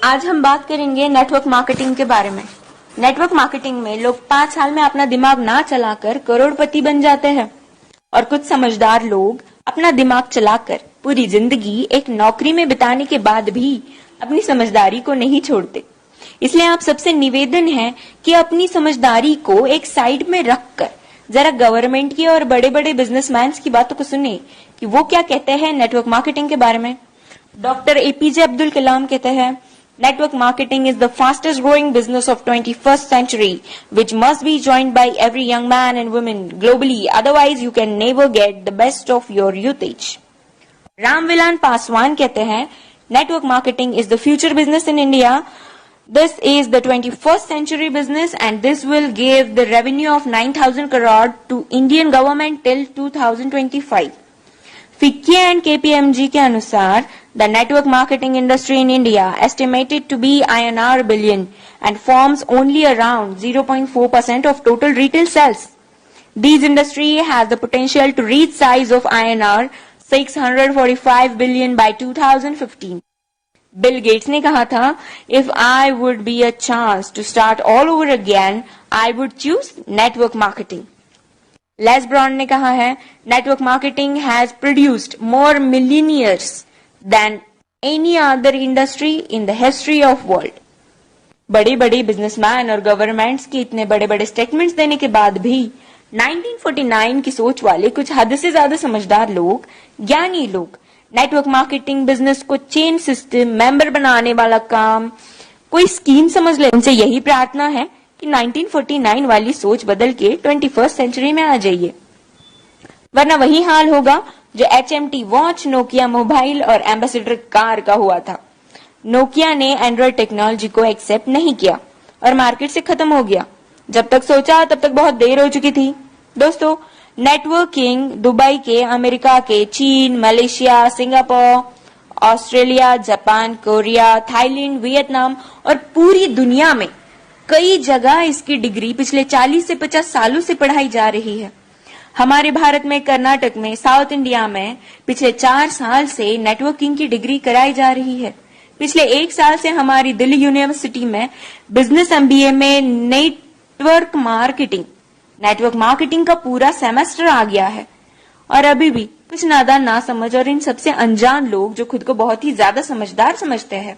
आज हम बात करेंगे नेटवर्क मार्केटिंग के बारे में। नेटवर्क मार्केटिंग में लोग 5 साल में अपना दिमाग ना चलाकर करोड़पति बन जाते हैं और कुछ समझदार लोग अपना दिमाग चलाकर पूरी जिंदगी एक नौकरी में बिताने के बाद भी अपनी समझदारी को नहीं छोड़ते। इसलिए आप सबसे निवेदन है कि अपनी समझदारी को एक साइड में रखकर जरा गवर्नमेंट की और बड़े बड़े बिजनेसमैन की बातों को सुने कि वो क्या कहते हैं नेटवर्क मार्केटिंग के बारे में। डॉक्टर एपीजे अब्दुल कलाम कहते हैं, network marketing is the fastest growing business of 21st century, which must be joined by every young man and woman globally. Otherwise, you can never get the best of your usage. Ramvilas Paswan कहते हैं, network marketing is the future business in India. This is the 21st century business and this will give the revenue of 9,000 crore to Indian government till 2025. FICCI and KPMG के अनुसार the network marketing industry in India estimated to be INR billion and forms only around 0.4% of total retail sales. This industry has the potential to reach size of INR 645 billion by 2015. Bill Gates ने कहा था, if I would be a chance to start all over again, I would choose network marketing. Les Brown ने कहा है, network marketing has produced more millionaires than any other industry in the history of world. बड़े बड़े businessman और governments के इतने बड़े बड़े स्टेटमेंट्स देने के बाद भी 1949 की सोच वाले कुछ हद से ज्यादा समझदार लोग, ज्ञानी लोग नेटवर्क मार्केटिंग बिजनेस को चेन सिस्टम मेंबर बनाने वाला काम कोई स्कीम समझ ले। उनसे यही प्रार्थना है कि 1949 वाली सोच बदल के 21st सेंचुरी में आ जाइए, वरना वही हाल होगा जो HMT वॉच, नोकिया मोबाइल और एम्बेसडर कार का हुआ था। नोकिया ने एंड्रॉइड टेक्नोलॉजी को एक्सेप्ट नहीं किया और मार्केट से खत्म हो गया। जब तक सोचा तब तक बहुत देर हो चुकी थी। दोस्तों, नेटवर्किंग दुबई के, अमेरिका के, चीन, Malaysia, Singapore, Australia, Japan, Korea, Thailand, Vietnam और पूरी दुनिया में कई जगह इसकी डिग्री पिछले 40 से 50 सालों से पढ़ाई जा रही है। हमारे भारत में, कर्नाटक में, साउथ इंडिया में पिछले 4 साल से नेटवर्किंग की डिग्री कराई जा रही है। पिछले 1 साल से हमारी दिल्ली यूनिवर्सिटी में बिजनेस MBA में नेटवर्क मार्केटिंग का पूरा सेमेस्टर आ गया है। और अभी भी कुछ नादान, ना समझ और इन सबसे अनजान लोग जो खुद को बहुत ही ज्यादा समझदार समझते हैं,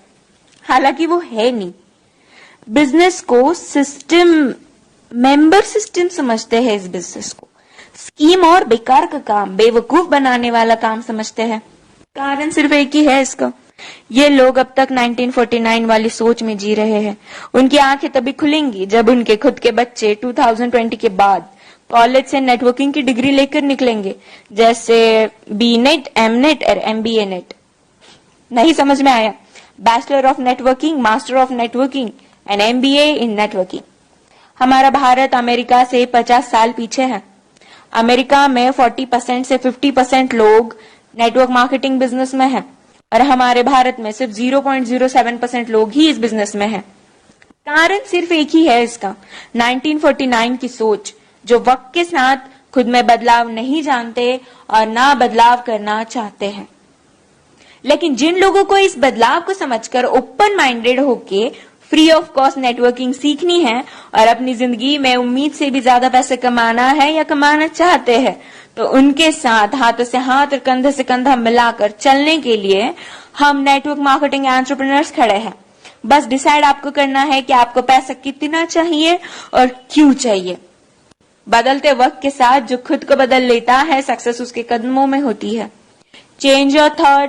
हालांकि वो है नहीं, बिजनेस को सिस्टम, मेंबर सिस्टम समझते हैं। इस बिजनेस को स्कीम और बेकार का काम, बेवकूफ बनाने वाला काम समझते हैं। कारण सिर्फ एक ही है इसका, ये लोग अब तक 1949 वाली सोच में जी रहे हैं। उनकी आंखें तभी खुलेंगी जब उनके खुद के बच्चे 2020 के बाद कॉलेज से नेटवर्किंग की डिग्री लेकर निकलेंगे, जैसे BNet, MNet और MBA नेट। नहीं समझ में आया? Bachelor of networking, master of networking and MBA in networking. हमारा भारत अमेरिका से 50 साल पीछे है। अमेरिका में 40% से 50% लोग नेटवर्क मार्केटिंग बिजनेस में है और हमारे भारत में सिर्फ 0.07% लोग ही इस बिजनेस में हैं। कारण सिर्फ एक ही है इसका, 1949 की सोच, जो वक्त के साथ खुद में बदलाव नहीं जानते और ना बदलाव करना चाहते हैं। लेकिन जिन लोगों को इस बदलाव को समझकर ओपन माइंडेड होके फ्री ऑफ कॉस्ट नेटवर्किंग सीखनी है और अपनी जिंदगी में उम्मीद से भी ज्यादा पैसे कमाना है या कमाना चाहते हैं, तो उनके साथ हाथों से हाथ और कंधे से कंधा मिलाकर चलने के लिए हम नेटवर्क मार्केटिंग एंटरप्रेन्योर्स खड़े हैं। बस डिसाइड आपको करना है कि आपको पैसा कितना चाहिए और क्यों चाहिए। बदलते वक्त के साथ जो खुद को बदल लेता है, सक्सेस उसके कदमों में होती है। Change your thought,